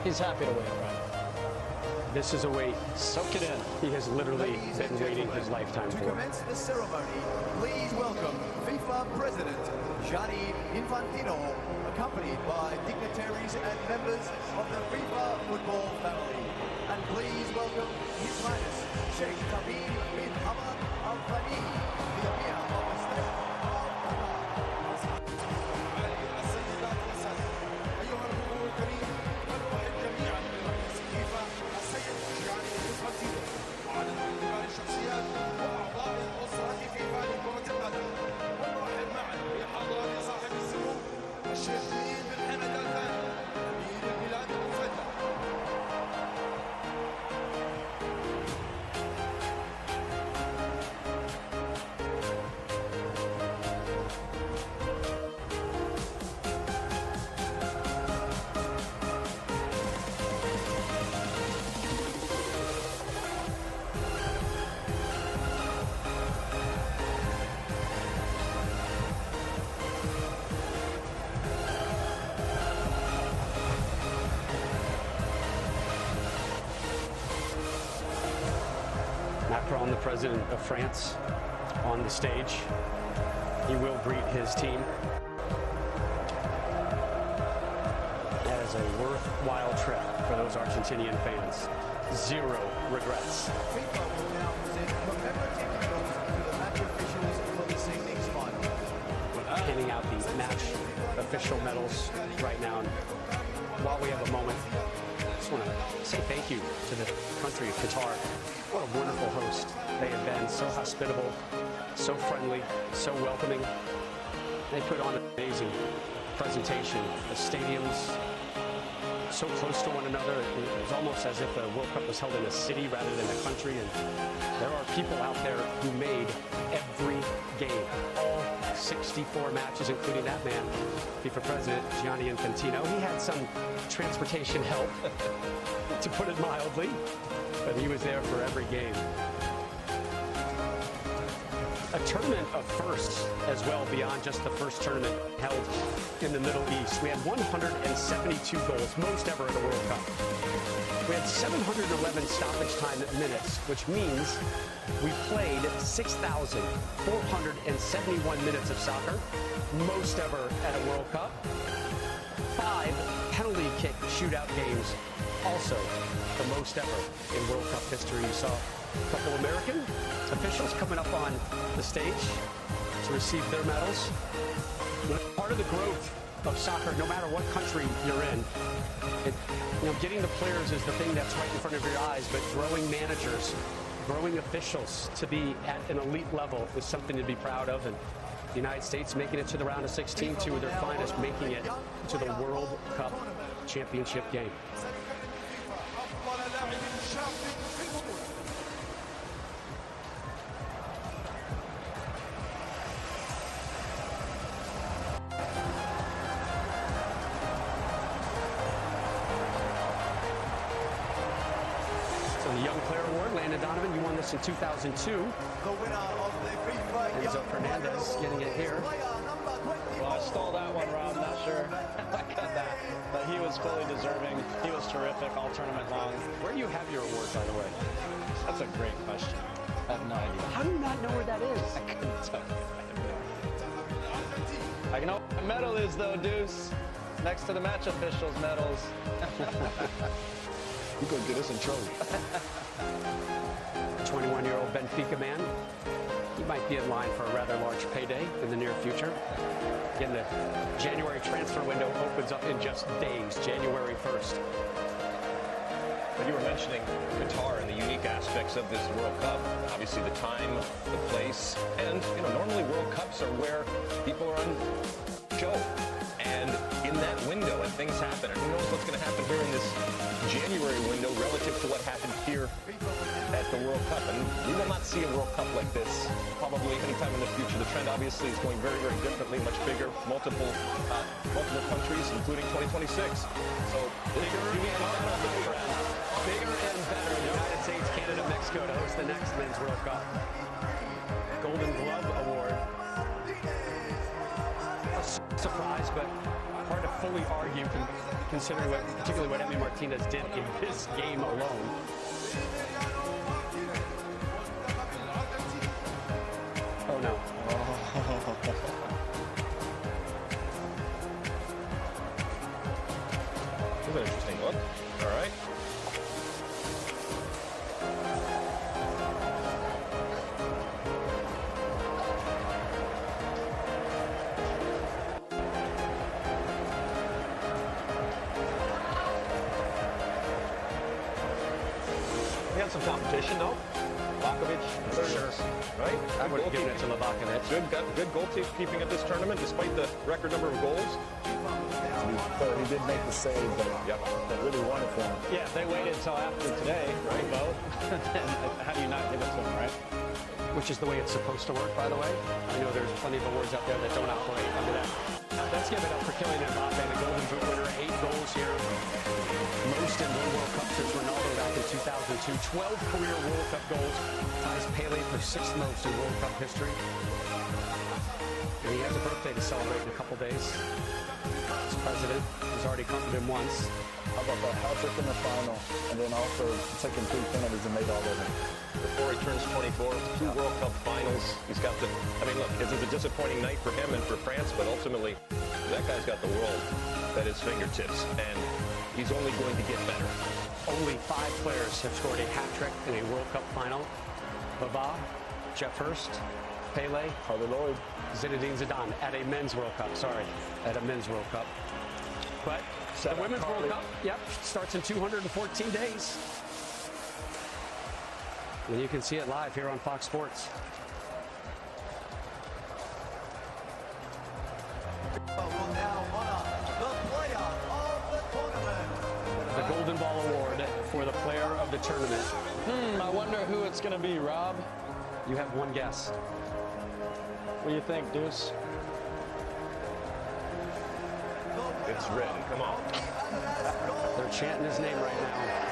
He's happy to win it, right? This is a wait. Soak it in. He has literally been waiting his lifetime for. To commence the ceremony, please welcome FIFA President Gianni Infantino, accompanied by dignitaries and members of the FIFA football family. And please welcome His Highness Sheikh Tamim bin Hamad Al Thani, the Emir of the State of Qatar. السيدات والسادة، أيها الحضور الكريم، نرحب جميعا برئيس فيفا السيد جياني إنفانتينو وعدد من كبار الشخصيات وأعضاء أسرة فيفا لكرة القدم. ونرحب معا بحضرة صاحب السمو الشيخ تميم بن حمد آل ثاني أمير البلاد المفدى. Macron, the president of France, on the stage. He will greet his team. That is a worthwhile trip for those Argentinian fans. Zero regrets. FIFA will now present commemorative medals to the match officials for this evening's final. Handing out the match official medals right now. And while we have a moment, I just want to say thank you to the country of Qatar. What a wonderful host they have been. So hospitable, so friendly, so welcoming. They put on an amazing presentation. The stadiums so close to one another. It was almost as if the World Cup was held in a city rather than a country. And there are people out there who made every game, all 64 matches, including that man, FIFA President Gianni Infantino. He had some transportation help, to put it mildly, but he was there for every game. A tournament of firsts as well, beyond just the first tournament held in the Middle East. We had 172 goals, most ever at a World Cup. We had 711 stoppage time minutes, which means we played 6,471 minutes of soccer, most ever at a World Cup. 5 penalty kick shootout games, also the most ever in World Cup history. You saw a couple American officials coming up on the stage to receive their medals. Part of the growth of soccer, no matter what country you're in, getting the players is the thing that's right in front of your eyes, but growing managers, growing officials to be at an elite level is something to be proud of. And the United States making it to the round of 16, two of their finest making it to the World Cup championship game. The Young Player Award, Landon Donovan, you won this in 2002. The winner of the FIFA Enzo Fernandez getting it here. Well, I stole that one, Rob. Not sure I got that. But he was fully deserving. He was terrific all tournament long. Where do you have your award, by the way? That's a great question. I have no idea. How do you not know where that is? I couldn't tell you. I know what my medal is, though, Deuce. Next to the match officials' medals. You gonna get us in trouble. 21-year-old Benfica man. He might be in line for a rather large payday in the near future. Again, the January transfer window opens up in just days, January 1st. But you were mentioning Qatar and the unique aspects of this World Cup. Obviously the time, the place, and normally World Cups are where people are on show. And in that window, and things happen, and who knows what's going to happen here in this January window relative to what happened here at the World Cup. And we will not see a World Cup like this probably anytime in the future. The trend obviously is going very, very differently, much bigger, multiple countries, including 2026. So Bigger and better. Bigger and better. The United States, Canada, Mexico to host the next Men's World Cup. Golden Glove Award. surprised, but hard to fully argue considering particularly what Emi Martinez did in this game alone. Oh no. That's an interesting look. All right. He had some competition, though. Lakovic, Sure. right? I would have given it to Livakovic. Good goalkeeping of this tournament, despite the record number of goals. He did make the save, but they really wanted for him. Yeah, if they waited until after today, right, vote, then how do you not give it to him, right? Which is the way it's supposed to work, by the way. I know there's plenty of awards out there that don't operate under that. Let's give it up for Kylian Mbappe, the Golden Boot winner, 8 goals here. Most in one World Cup since Ronaldo back in 2002. 12 career World Cup goals. Ties Pele for 6th most in World Cup history. And he has a birthday to celebrate in a couple days. His president has already comforted him once. How about that hat-trick in the final, and then also taking 3 penalties and made all of them. Before he turns 24, 2 World Cup finals. He's got the, I mean, look, this is a disappointing night for him and for France, but ultimately, that guy's got the world at his fingertips, and he's only going to get better. Only 5 players have scored a hat-trick in a World Cup final. Baba, Jeff Hurst, Pele, Harvey Lloyd, Zinedine Zidane at a men's World Cup. Sorry, at a men's World Cup. But the women's World Cup, starts in 214 days. And you can see it live here on Fox Sports. Will now honor the player of the tournament. The Golden Ball Award for the player of the tournament. I wonder who it's going to be, Rob. You have one guess. What do you think, Deuce? It's written. Come on. They're chanting his name right now.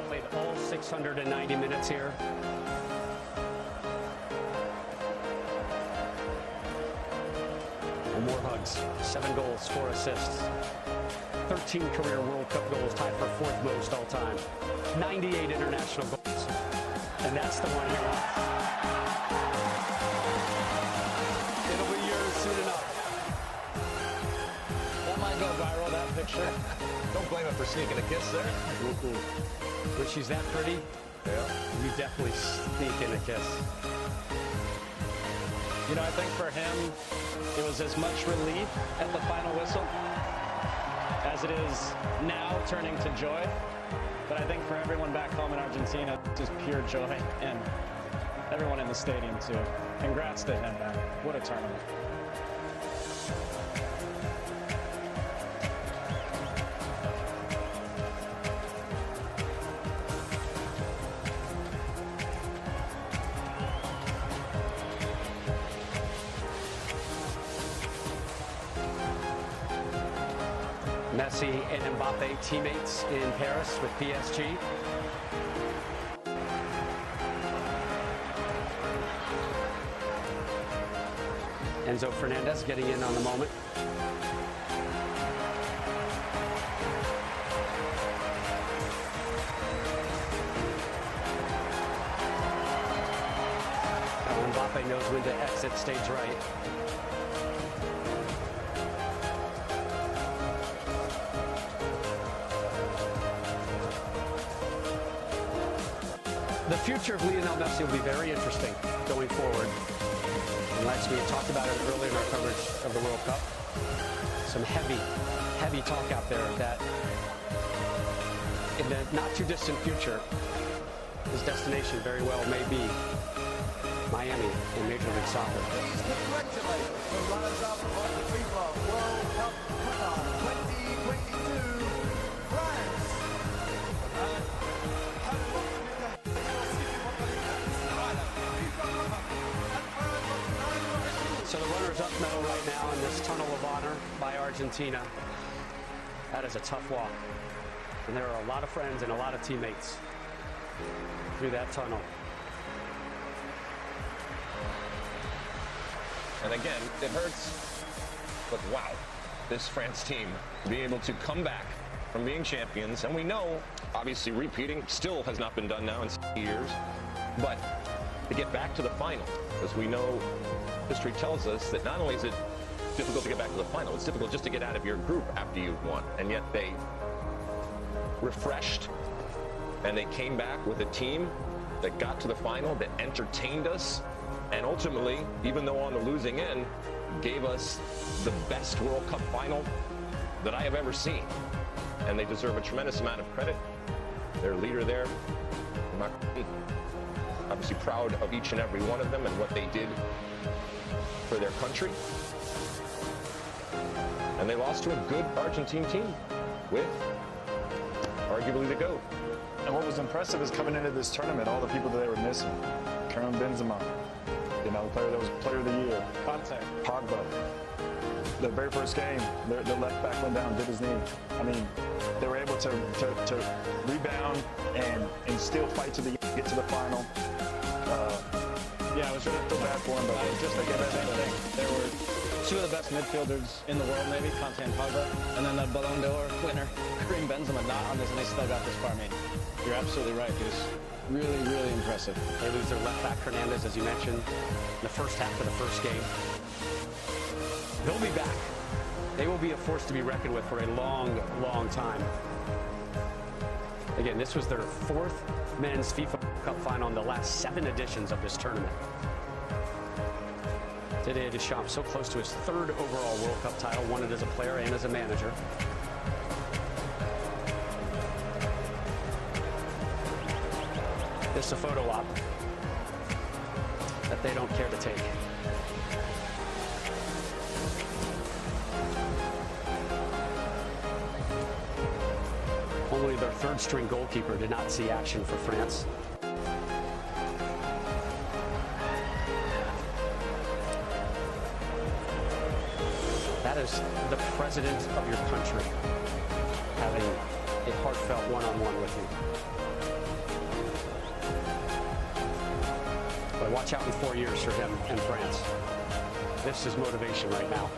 Played all 690 minutes here. More hugs, 7 goals, 4 assists, 13 career World Cup goals, tied for 4th most all time, 98 international goals, and that's the one here. It'll be yours soon enough. That might go viral, that picture. Don't blame him for sneaking a kiss there. When she's that pretty, you definitely sneak in a kiss. You know, I think for him, it was as much relief at the final whistle as it is now turning to joy. But I think for everyone back home in Argentina, it's just pure joy, and everyone in the stadium too. Congrats to him, man. What a tournament. Messi and Mbappe teammates in Paris with PSG. Enzo Fernandez getting in on the moment. Now Mbappe knows when to exit stage right. The future of Lionel Messi will be very interesting going forward. And Lex, we talked about it earlier in our coverage of the World Cup. Some heavy talk out there that in the not too distant future, his destination very well may be Miami in Major League Soccer. Please congratulate the runners-up of the FIFA World Cup Qatar 2022, France. now in this tunnel of honor by Argentina. That is a tough walk. And there are a lot of friends and a lot of teammates through that tunnel. And again, it hurts, but wow, this France team be able to come back from being champions, and we know, obviously repeating still has not been done now in 60 years, but to get back to the final, because we know history tells us that not only is it difficult to get back to the final, it's difficult just to get out of your group after you've won, and yet they refreshed, and they came back with a team that got to the final, that entertained us, and ultimately, even though on the losing end, gave us the best World Cup final that I have ever seen. And they deserve a tremendous amount of credit. Their leader there, obviously proud of each and every one of them and what they did for their country. And they lost to a good Argentine team with arguably the GOAT. And what was impressive is coming into this tournament, all the people that they were missing. Karim Benzema, you know, the player that was player of the year. Contact. Pogba. The very first game, their left back went down, did his knee. I mean, they were able to rebound and still fight to get to the final. Yeah, I was really feel bad for him, but I was just thinking the same thing. There were two of the best midfielders in the world, maybe, Conte and Pogba, and then the Ballon d'Or winner, Karim Benzema, not on this, and they still got this far. I mean, you're absolutely right. It was really, really impressive. They lose their left back, Hernandez, as you mentioned, in the first half of the first game. They'll be back. They will be a force to be reckoned with for a long, long time. Again, this was their fourth men's FIFA Cup final in the last 7 editions of this tournament. Didier Deschamps so close to his 3rd overall World Cup title, won it as a player and as a manager. This is a photo op that they don't care to take. Only their 3rd string goalkeeper did not see action for France. That is the president of your country having a heartfelt one-on-one with you. But watch out in 4 years for him in France. This is motivation right now.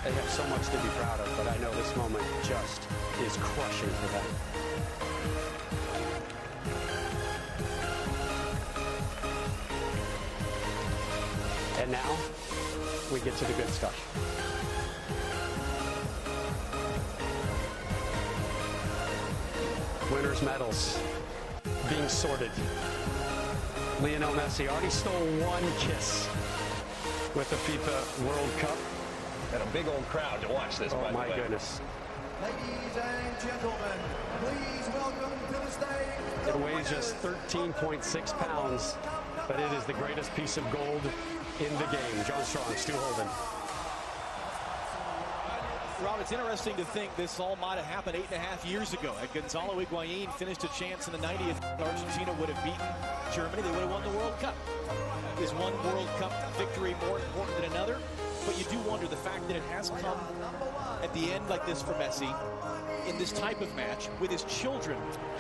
They have so much to be proud of, but I know this moment just is crushing for them. And now, we get to the good stuff. Winners' medals being sorted. Lionel Messi already stole 1 kiss with the FIFA World Cup. And a big old crowd to watch this, Oh, by the my way. goodness. Ladies and gentlemen, please welcome to the stage. It weighs just 13.6 pounds, but it is the greatest piece of gold in the game. John Strong, Stu Holden. Rob, it's interesting to think this all might have happened 8.5 years ago. Had Gonzalo Higuain finished a chance in the 90th, Argentina would have beaten Germany. They would have won the World Cup. Is one World Cup victory more important than another? But you do wonder the fact that it has come at the end like this for Messi in this type of match with his children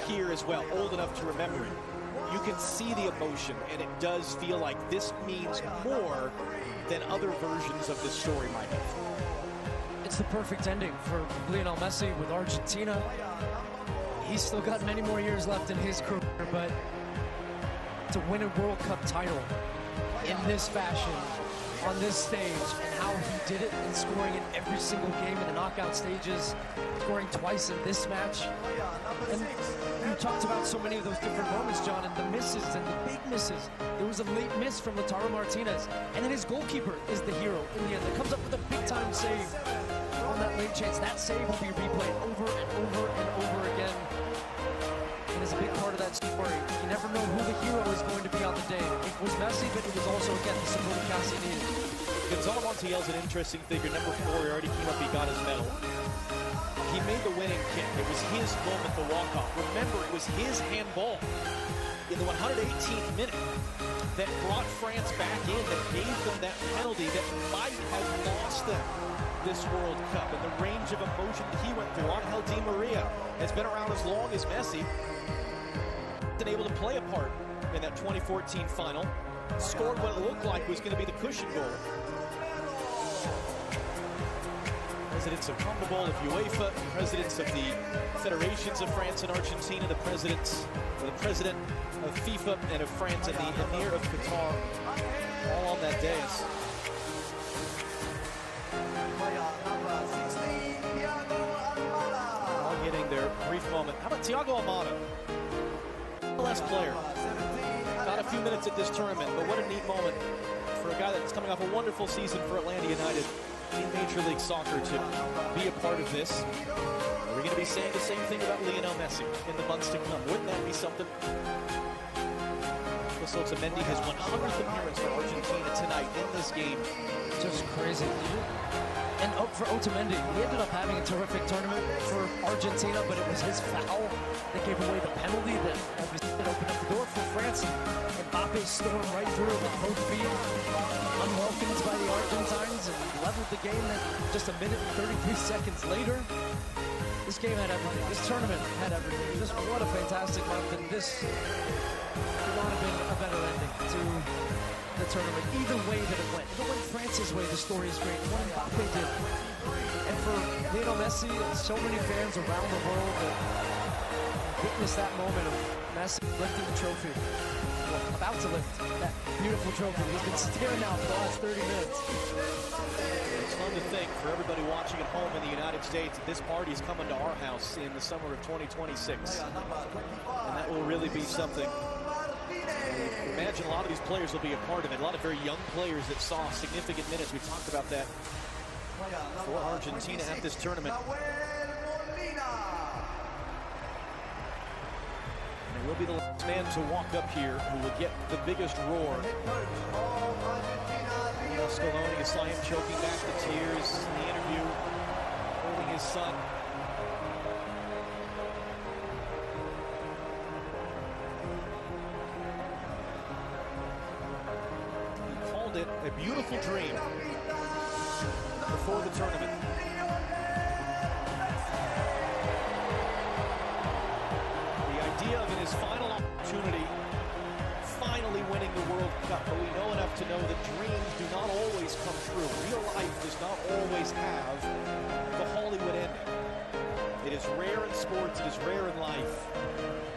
here as well, old enough to remember it. You can see the emotion, and it does feel like this means more than other versions of this story might have. It's the perfect ending for Lionel Messi with Argentina. He's still got many more years left in his career, but to win a World Cup title in this fashion, on this stage, and how he did it, and scoring in every single game in the knockout stages, scoring twice in this match. And you talked about so many of those different moments, John, and the misses and the big misses. There was a late miss from Lautaro Martinez, and then his goalkeeper is the hero in the end. That comes up with a big-time save on that late chance. That save will be replayed over and over and over again. And is a big part of that that story. You never know who the hero is going to be on the day. It was Messi, but it was also, again, the supporting cast he needed. Gonzalo Montiel's an interesting figure. Number 4, he already came up, he got his medal. He made the winning kick. It was his moment, the walk-off. Remember, it was his handball in the 118th minute that brought France back in, that gave them that penalty that might have lost them this World Cup. And the range of emotion that he went through. Angel Di Maria has been around as long as Messi. Been able to play a part in that 2014 final. Scored what it looked like was going to be the cushion goal. Presidents of CONMEBOL, of UEFA, presidents of the federations of France and Argentina, the president of FIFA and of France, and the Emir of Qatar, all on that dais. All getting their brief moment. How about Thiago Almada? The last player. Got a few minutes at this tournament, but what a neat moment for a guy that's coming off a wonderful season for Atlanta United in Major League Soccer to be a part of this. Are we going to be saying the same thing about Lionel Messi in the months to come? Wouldn't that be something? Otamendi, his 100th appearance for Argentina tonight in this game. Just crazy. And for Otamendi, he ended up having a terrific tournament for Argentina, but it was his foul that gave away the penalty that opened up the door for France. And Mbappe stormed right through with both feet, unwelcomed by the Argentines, and leveled the game at just a minute and 33 seconds later. This game had everything. This tournament had everything. Just what a fantastic month, and this could not have been a better ending to the tournament. Either way that it went. If it went France's way, the story is great. What Mbappe did. And for Lionel Messi and so many fans around the world that witnessed that moment of Messi lifting the trophy. Well, about to lift that beautiful trophy. He's been staring out for the last 30 minutes. It's fun to think for everybody watching at home in the United States that this party's coming to our house in the summer of 2026. And that will really be something. Imagine a lot of these players will be a part of it. A lot of very young players that saw significant minutes. We talked about that for Argentina at this tournament. And it will be the last man to walk up here who will get the biggest roar. Scaloni, you saw him choking back the tears in the interview, holding his son. It a beautiful dream before the tournament. The idea of in his final opportunity, finally winning the World Cup, but we know enough to know that dreams do not always come true. Real life does not always have the Hollywood ending. It is rare in sports, it is rare in life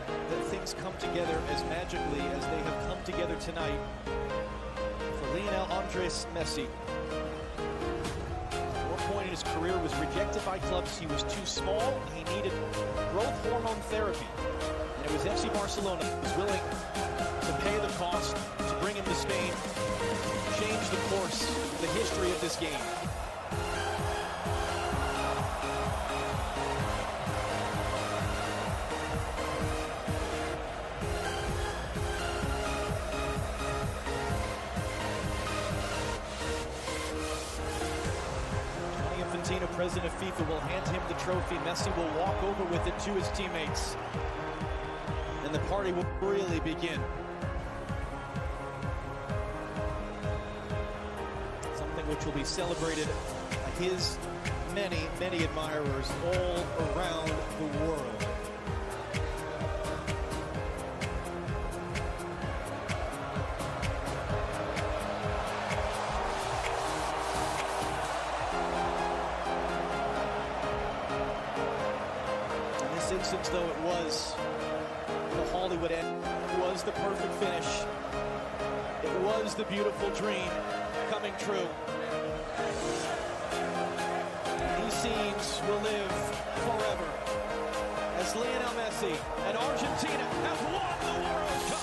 that things come together as magically as they have come together tonight. Lionel Andres Messi. At one point in his career was rejected by clubs. He was too small. He needed growth hormone therapy. And it was FC Barcelona who was willing to pay the cost to bring him to Spain, change the course, the history of this game. President of FIFA will hand him the trophy. Messi will walk over with it to his teammates. And the party will really begin. Something which will be celebrated by his many, many admirers all around the world. Instance, though it was the Hollywood end, it was the perfect finish, it was the beautiful dream coming true. These scenes will live forever as Lionel Messi and Argentina have won the World Cup.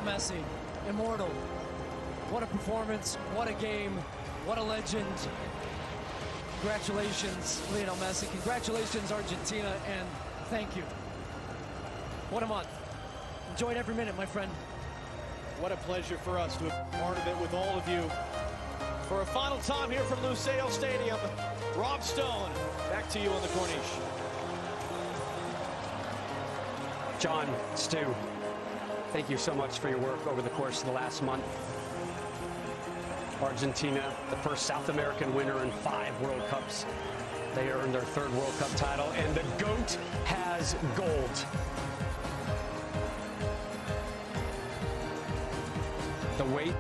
Messi, immortal. What a performance, what a game, what a legend. Congratulations, Lionel Messi. Congratulations, Argentina, and thank you. What a month. Enjoyed every minute, my friend. What a pleasure for us to have been part of it with all of you. For a final time here from Lusail Stadium, Rob Stone, back to you on the Corniche. John, Stu, thank you so much for your work over the course of the last month. Argentina, the first South American winner in 5 World Cups. They earned their 3rd World Cup title, and the GOAT has gold. The wait,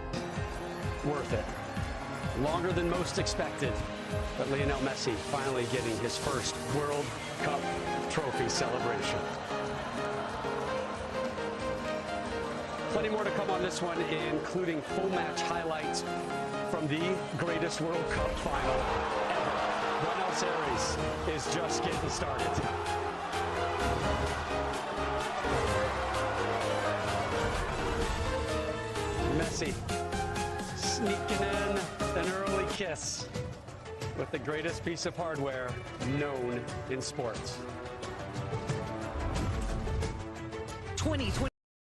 worth it. Longer than most expected, but Lionel Messi finally getting his first World Cup trophy celebration. Plenty more to come on this one, including full match highlights from the greatest World Cup final ever. Buenos Aires is just getting started. Messi sneaking in an early kiss with the greatest piece of hardware known in sports. 2020.